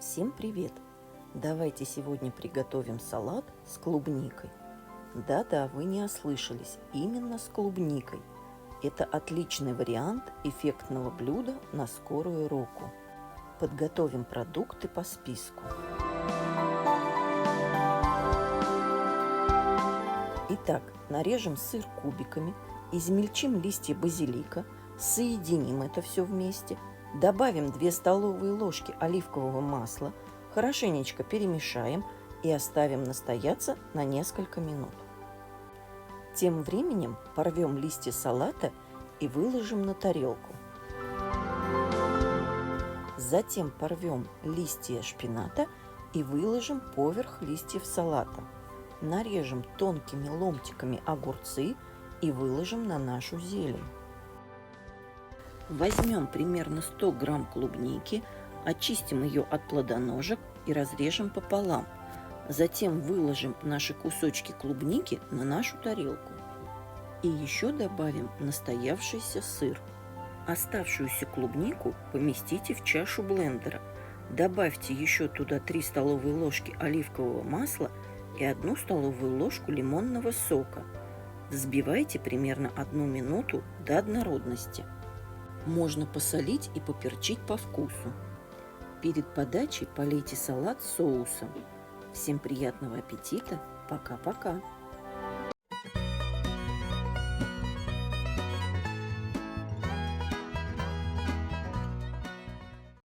Всем привет! Давайте сегодня приготовим салат с клубникой. Да-да, вы не ослышались, именно с клубникой. Это отличный вариант эффектного блюда на скорую руку. Подготовим продукты по списку. Итак, нарежем сыр кубиками, измельчим листья базилика, соединим это все вместе, добавим 2 столовые ложки оливкового масла, хорошенечко перемешаем и оставим настояться на несколько минут. Тем временем порвем листья салата и выложим на тарелку. Затем порвем листья шпината и выложим поверх листьев салата. Нарежем тонкими ломтиками огурцы и выложим на нашу зелень. Возьмем примерно 100 грамм клубники, очистим ее от плодоножек и разрежем пополам. Затем выложим наши кусочки клубники на нашу тарелку. И еще добавим настоявшийся сыр. Оставшуюся клубнику поместите в чашу блендера. Добавьте еще туда 3 столовые ложки оливкового масла и 1 столовую ложку лимонного сока. Взбивайте примерно 1 минуту до однородности. Можно посолить и поперчить по вкусу. Перед подачей полейте салат соусом. Всем приятного аппетита! Пока-пока!